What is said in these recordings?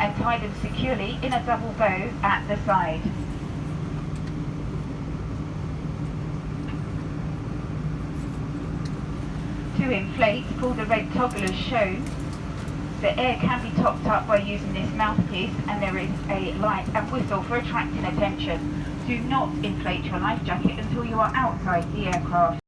and tie them securely in a double bow at the side. To inflate, pull the red toggle as shown. The air can be topped up by using this mouthpiece, and there is a light and whistle for attracting attention. Do not inflate your life jacket until you are outside the aircraft.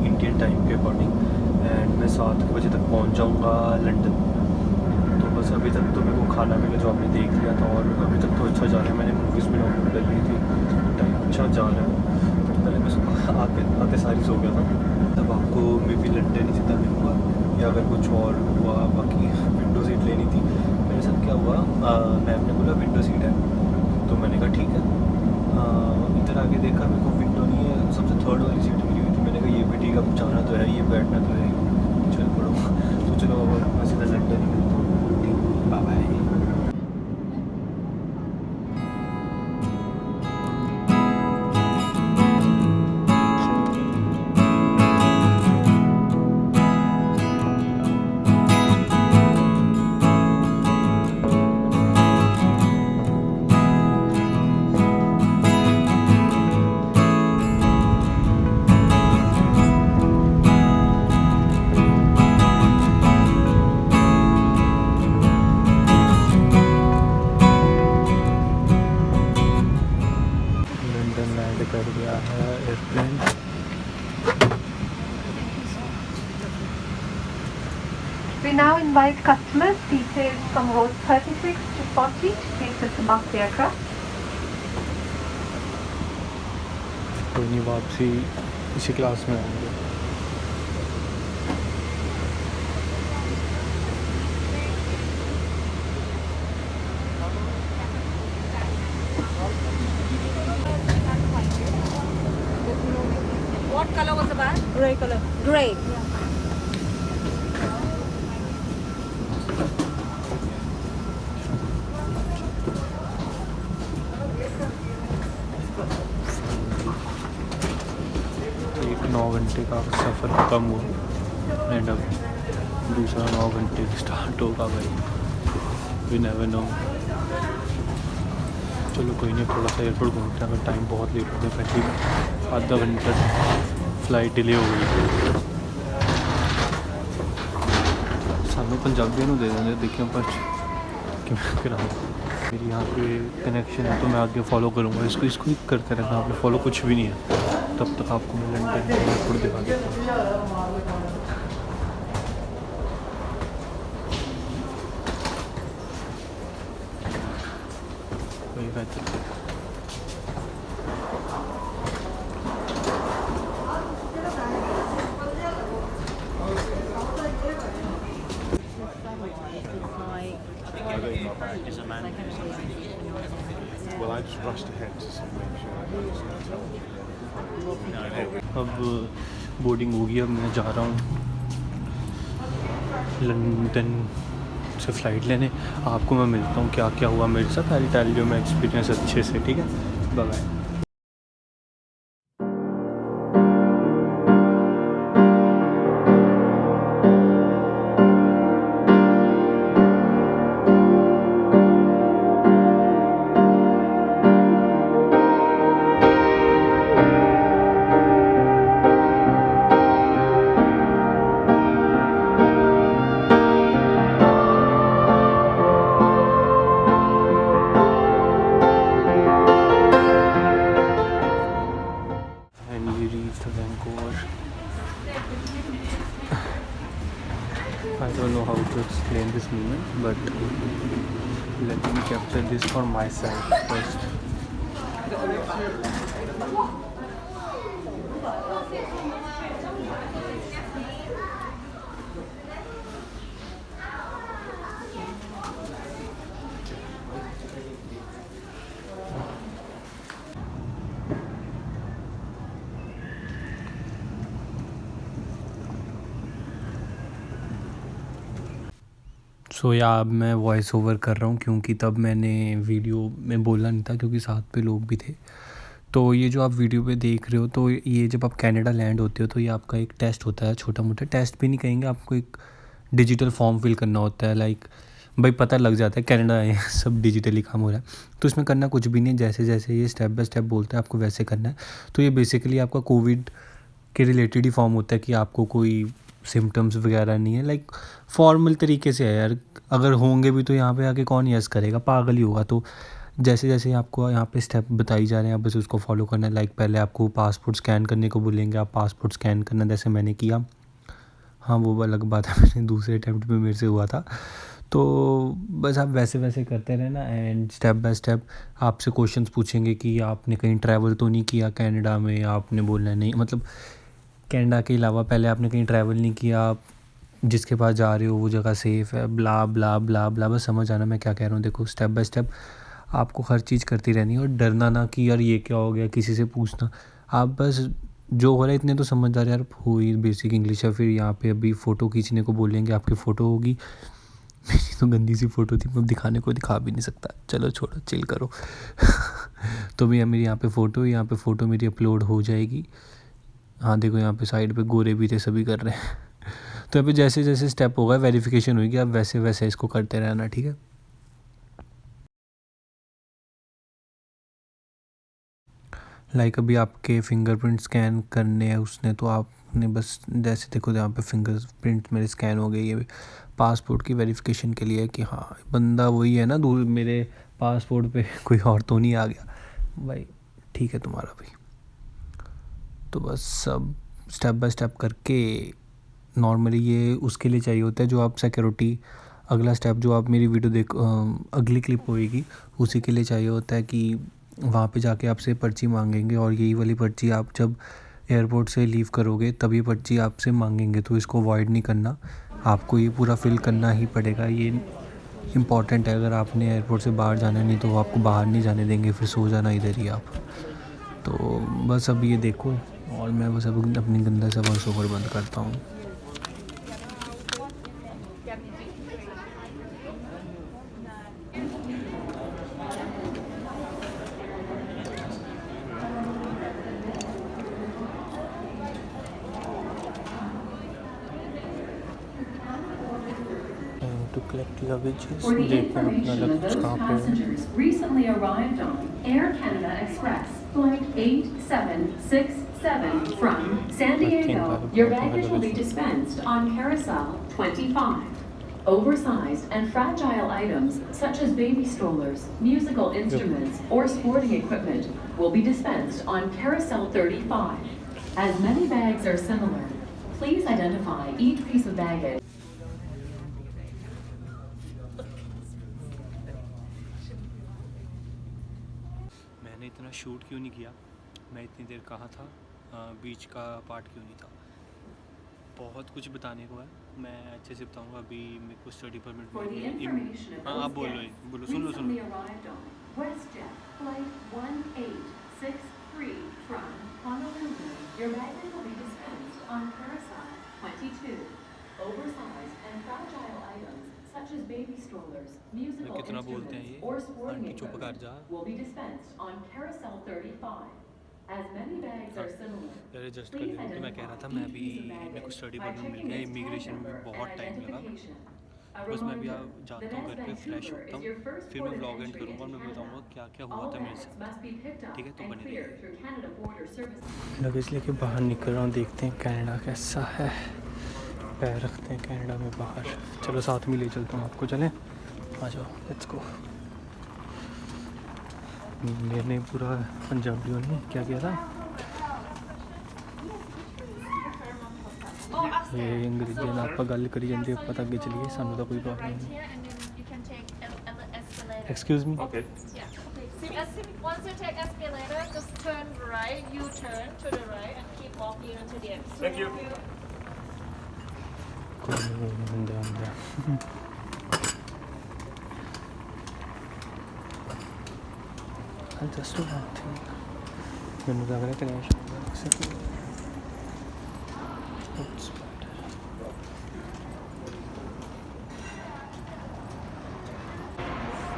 Indian time के according and मैं 7 बजे तक पहुंच जाऊंगा London. तो बस अभी तक तो मेरे को खाना पीना जो आपने देख लिया था, और अभी तक तो अच्छा जा रहा है। मैंने मूवीज़ भी डाउनलोड कर ली थी, टाइम अच्छा जा रहा है। तो पहले मैं आते सारी सो गया था। तब आपको मे बी लंदन ही सीधा मिलूँगा, या अगर कुछ और हुआ बाकी विंडो सीट लेनी थी। मेरे साथ क्या हुआ, मैम ने बोला विंडो सीट है, तो मैंने कहा ठीक है। इधर आके देखा मेरे को विंडो नहीं है, सबसे थर्ड वाली सीट मिली हुई थी। मैंने कहा ये भी ठीक है, जाना तो है, ये बैठना तो है, चल पड़ो। तो चलो अब मैं सीधा लंदन ही मिलता हूँ। Bye bye. कर गया है airplane. We now invite customers seated from rows 36 to 40 to please disembark the aircraft. कोई नहीं, वापसी इसी क्लास में आएंगे। What color was the bag? Grey color. Grey. एक 9 घंटे का सफ़र खत्म हुआ एंड अब दूसरा 9 घंटे स्टार्ट होगा। भाई वी नेवर नो। चलो कोई नहीं, थोड़ा सा एयरपोर्ट घूमते हैं। अगर टाइम बहुत लेट हो गया, पहले आधा घंटा फ्लाइट डिले हो गई। सानू पंजाबी दे देंगे, देखिए पर कि मैं करा मेरी यहाँ पे कनेक्शन है तो मैं आगे फॉलो करूँगा। इसको ही करते रहना, आपने फॉलो कुछ भी नहीं है। तब तक आपको मैं लंदन एयरपोर्ट दिखा देता हूँ। वही बेहतर Well, I just rushed ahead to make sure I understand. अब बोर्डिंग होगी। अब मैं जा रहा हूँ लंदन से फ़्लाइट लेने। आपको मैं मिलता हूँ क्या क्या हुआ मेरे साथ। I tell you my experience अच्छे से, ठीक है। Bye bye. I don't know how to explain this moment, but let me capture this for myself first. सो या अब मैं वॉइस ओवर कर रहा हूँ क्योंकि तब मैंने वीडियो में बोलना नहीं था क्योंकि साथ पे लोग भी थे। तो ये जो आप वीडियो पे देख रहे हो, तो ये जब आप कनाडा लैंड होते हो तो ये आपका एक टेस्ट होता है, छोटा मोटा टेस्ट भी नहीं कहेंगे, आपको एक डिजिटल फॉर्म फिल करना होता है। लाइक भाई पता लग जाता है कनाडा है सब डिजिटली काम हो रहा है, तो इसमें करना कुछ भी नहीं, जैसे जैसे ये स्टेप बाय स्टेप बोलता है आपको वैसे करना है। तो ये बेसिकली आपका कोविड के रिलेटेड ही फॉर्म होता है कि आपको कोई सिम्टम्स वगैरह नहीं है। लाइक फॉर्मल तरीके से है यार, अगर होंगे भी तो यहाँ पे आके कौन यस करेगा, पागल ही होगा। तो जैसे जैसे आपको यहाँ पे स्टेप बताई जा रहे हैं, आप बस उसको फॉलो करना है। लाइक पहले आपको पासपोर्ट स्कैन करने को बोलेंगे, आप पासपोर्ट स्कैन करना जैसे मैंने किया। हाँ वो अलग बात है, मैंने दूसरे अटैम्प्ट में मेरे से हुआ था। तो बस आप वैसे वैसे करते रहना एंड स्टेप बाय स्टेप आपसे क्वेश्चंस पूछेंगे कि आपने कहीं ट्रैवल तो नहीं किया कनाडा में। आपने बोलना है नहीं, मतलब कनाडा के अलावा पहले आपने कहीं ट्रैवल नहीं किया, आप जिसके पास जा रहे हो वो जगह सेफ़ है, ब्ला ब्ला ब्ला ब्ला। बस समझ आना मैं क्या कह रहा हूँ। देखो स्टेप बाय स्टेप आपको हर चीज़ करती रहनी है और डरना ना कि यार ये क्या हो गया, किसी से पूछना। आप बस जो हो रहा है इतने तो समझदार यार हो ही, बेसिक इंग्लिश है। फिर यहाँ पे अभी फ़ोटो खींचने को बोलेंगे, आपकी फ़ोटो होगी। मेरी तो गंदी सी फ़ोटो थी, मैं दिखाने को दिखा भी नहीं सकता, चलो छोड़ो चिल करो। तो भैया मेरी यहाँ पे फ़ोटो मेरी अपलोड हो जाएगी। हाँ देखो यहाँ पे साइड पे गोरे भी थे, सभी कर रहे हैं। तो यहाँ पे जैसे जैसे स्टेप होगा वेरिफिकेशन होगी, आप वैसे वैसे इसको करते रहना, ठीक है। लाइक अभी आपके फिंगरप्रिंट स्कैन करने हैं उसने, तो आपने बस जैसे देखो यहाँ पे फिंगरप्रिंट मेरे स्कैन हो गए। ये पासपोर्ट की वेरिफिकेशन के लिए है कि हाँ बंदा वही है ना, दूर मेरे पासपोर्ट पे कोई और तो नहीं आ गया भाई, ठीक है तुम्हारा भी। तो बस सब स्टेप बाय स्टेप करके नॉर्मली ये उसके लिए चाहिए होता है जो आप सिक्योरिटी, अगला स्टेप जो आप मेरी वीडियो देख अगली क्लिप होएगी उसी के लिए चाहिए होता है कि वहाँ पे जाके आपसे पर्ची मांगेंगे और यही वाली पर्ची आप जब एयरपोर्ट से लीव करोगे तब ये पर्ची आपसे मांगेंगे। तो इसको अवॉइड नहीं करना, आपको ये पूरा फिल करना ही पड़ेगा। ये इम्पॉर्टेंट है, अगर आपने एयरपोर्ट से बाहर जाना नहीं तो वो आपको बाहर नहीं जाने देंगे, फिर सो जाना इधर ही आप। तो बस अब ये देखो और मैं बस अब अपनी गंदा सा वॉइस ओवर बंद करता हूँ। To collect luggage. For the information of those passengers recently arrived on Air Canada Express Flight 8767 from San Diego, your baggage will be dispensed on Carousel 25. Oversized and fragile items such as baby strollers, musical instruments, or sporting equipment will be dispensed on Carousel 35. As many bags are similar, please identify each piece of baggage. मैंने इतना shoot क्यों नहीं किया, मैं इतनी देर कहाँ था, बीच का पार्ट क्यों नहीं था। बहुत कुछ बताने को है, मैं अच्छे से बताऊंगा। अभी मेरे को स्टडी परमिट For the मिली है। information of हाँ आप those बोलो guests बोलो, सुन लो recently arrived on WestJet Flight 1863 from Honolulu, your baggage will be dispensed on Carousel 22. Oversized and fragile items such as baby strollers, musical कितना बोलते हैं instruments, ये, or sporting aunty चुप कर जा। equipment will be dispensed on Carousel 35. As many bags are similar, adjust कर please लेना। तो मैं कह रहा था मैं अभी मेरे को स्टडी परमिट मिल गया, इमिग्रेशन में बहुत टाइम लगा। बस मैं अभी जाता हूँ घर पे, फ्रेश होता हूँ, फिर मैं व्लॉग एंड करूँगा और मैं बताऊँगा क्या क्या हुआ था मेरे साथ, ठीक है। तो बने रहिए। लगेज लेके बाहर निकल रहा हूँ, देखते हैं कनाडा कैसा है, पैर रखते हैं कनाडा में बाहर। चलो साथ में ले चलता हूँ आपको, चलें आ जाओ, लेट्स गो। मैंने पूरा पंजाबियों ने क्या किया था, ये अंग्रेजी नाल आप गल करी जाते पता अगे चलिए, सानू तो कोई प्रॉब्लम नहीं। Excuse me. Okay. Yeah. Once you take escalator, just turn right, U-turn to the right, and keep walking until the end. Thank you. Just one thing. मैंने लग रहा है क्रैश हो गया।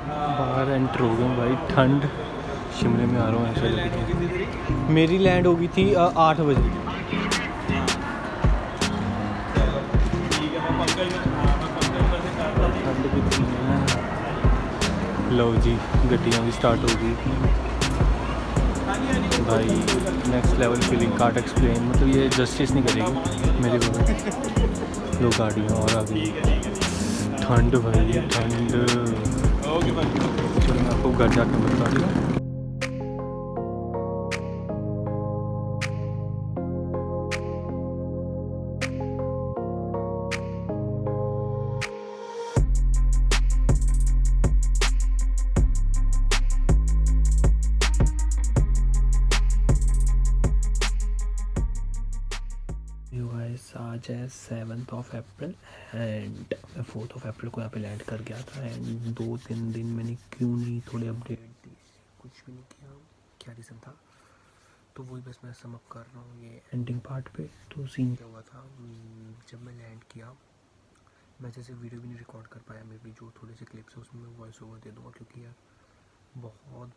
बाहर एंटर हो गए भाई, ठंड शिमले में आ रहा हूँ ऐसे लगी। मेरी लैंड हो गई थी 8 बजे। ठंड कितनी है। लो जी गड्डियाँ भी स्टार्ट हो गई भाई। नेक्स्ट लेवल फीलिंग, काट एक्सप्लेन, मतलब ये जस्टिस नहीं करेगी मेरे को। लो गाड़ियाँ और आ गई। ठंड भाई ठंड। चलो मैं आपको घर जाकर बता दूँ। आज है 7th of April and 4th of April को यहाँ पे लैंड कर गया था। एंड 2-3 दिन मैंने क्यों नहीं थोड़े अपडेट दिए, कुछ भी नहीं किया, क्या रीज़न था तो वही बस मैं सम अप कर रहा हूँ ये एंडिंग पार्ट पे। तो सीन क्या हुआ था, जब मैं लैंड किया मैं जैसे वीडियो भी नहीं रिकॉर्ड कर पाया, मे बी जो थोड़े से क्लिप्स है उसमें मैं वॉइस ओवर दे दूँगा, क्योंकि यार बहुत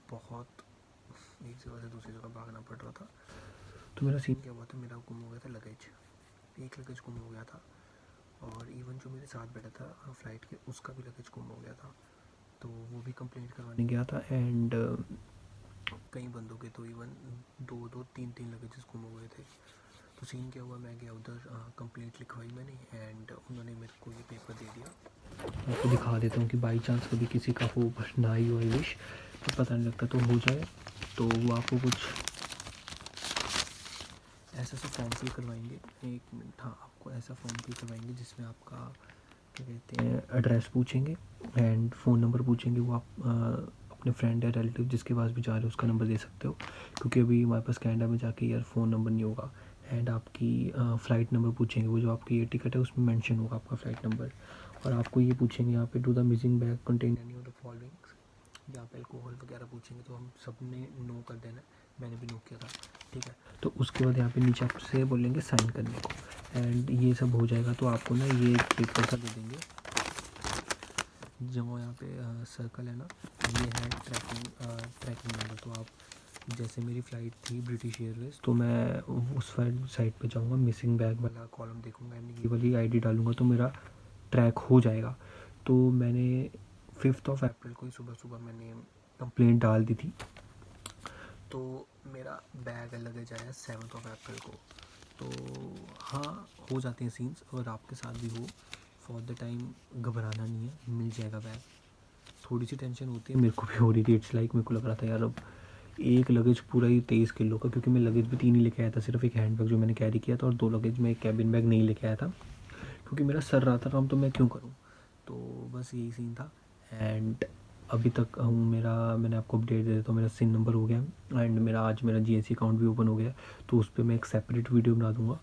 एक जगह से दूसरी जगह भागना पड़ रहा था। तो मेरा सीन क्या हुआ था, मेरा गुम हो गया था लगेज, एक लगेज गुम हो गया था, और इवन जो मेरे साथ बैठा था फ़्लाइट के उसका भी लगेज गुम हो गया था। तो वो भी कंप्लेंट करवाने गया था। एंड कई बंदों के तो इवन 2-3 लगेजेस गुम हो गए थे। तो सीन क्या हुआ, मैं गया उधर, कंप्लेंट लिखवाई मैंने एंड उन्होंने मेरे को ये पेपर दे दिया। आपको दिखा देता हूँ कि बाई चांस कभी किसी का वो ना ही हो विश, तो पता नहीं लगता तो हो जाए, तो वो आपको कुछ ऐसा फॉर्म फिल करवाएंगे। 1 मिनट, हाँ आपको ऐसा फॉर्म फिल करवाएंगे जिसमें आपका क्या कहते हैं एड्रेस पूछेंगे एंड फ़ोन नंबर पूछेंगे। वो आप अपने फ्रेंड या रिलेटिव जिसके पास भी जा रहे हो उसका नंबर दे सकते हो, क्योंकि अभी हमारे पास कनाडा में जाके यार फ़ोन नंबर नहीं होगा। एंड आपकी फ़्लाइट नंबर पूछेंगे, वो जो आपकी ये टिकट है उसमें मेंशन होगा आपका फ़्लाइट नंबर। और आपको ये पूछेंगे यहाँ पे, do the missing bag contain any of the followings, यहाँ पे अल्कोहल वगैरह पूछेंगे, तो हम सब ने नो कर देना है, मैंने भी नो किया था, ठीक है। तो उसके बाद यहाँ पे नीचे आपसे बोलेंगे साइन करने को, एंड ये सब हो जाएगा तो आपको ना ये एक पेपर सा दे देंगे, जब वो यहाँ पे सर्कल है ना, ये है ट्रैकिंग नंबर। तो आप जैसे मेरी फ़्लाइट थी ब्रिटिश एयरवेज, तो मैं उस साइड पे जाऊँगा, मिसिंग बैग वाला कॉलम देखूँगा एंड ये वाली आईडी डालूँगा तो मेरा ट्रैक हो जाएगा। तो मैंने 5th of April को ही सुबह मैंने कंप्लेंट डाल दी थी, तो मेरा बैग लगेज आया 7th of April को। तो हाँ हो जाते हैं सीन्स, और आपके साथ भी हो, फॉर द टाइम घबराना नहीं है, मिल जाएगा बैग। थोड़ी सी टेंशन होती है, मेरे को भी हो रही थी, इट्स लाइक मेरे को लग रहा था यार अब एक लगेज पूरा ही 23 किलो का, क्योंकि मैं लगेज भी 3 ही लेके आया था, सिर्फ एक हैंड बैग जो मैंने कैरी किया था और 2 लगेज में एक कैबिन बैग नहीं लेके आया था, क्योंकि मेरा सर रहा था काम, तो मैं क्यों करूँ। तो बस यही सीन था। एंड अभी तक मैंने आपको अपडेट दे देता हूँ, मेरा सिन नंबर हो गया एंड आज मेरा GSC अकाउंट भी ओपन हो गया। तो उस पर मैं एक सेपरेट वीडियो बना दूँगा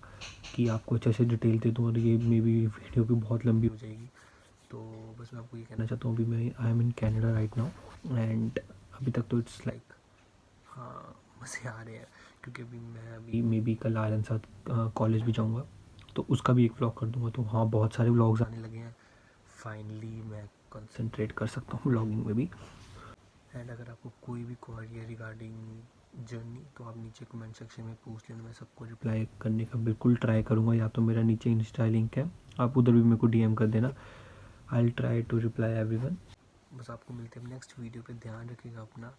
कि आपको अच्छे से डिटेल दे दूँ, और ये मे बी वीडियो भी बहुत लंबी हो जाएगी। तो बस मैं आपको ये कहना चाहता हूँ, अभी मैं I am in Canada right now and अभी तक तो इट्स लाइक हाँ मज़े आ रहे हैं, क्योंकि अभी मे बी कल आर्यन साथ कॉलेज भी जाऊँगा, तो उसका भी एक व्लॉग कर दूँगा। तो हाँ बहुत सारे व्लॉग्स आने लगे हैं, फाइनली मैं कंसंट्रेट कर सकता हूँ व्लॉगिंग में भी। एंड अगर आपको कोई भी क्वेरी है रिगार्डिंग जर्नी, तो आप नीचे कमेंट सेक्शन में पूछ लेना, मैं सबको रिप्लाई करने का बिल्कुल ट्राई करूँगा। या तो मेरा नीचे इंस्टा लिंक है, आप उधर भी मेरे को DM कर देना, I will try to reply everyone. बस आपको मिलते हैं नेक्स्ट वीडियो पे, ध्यान रखिएगा अपना,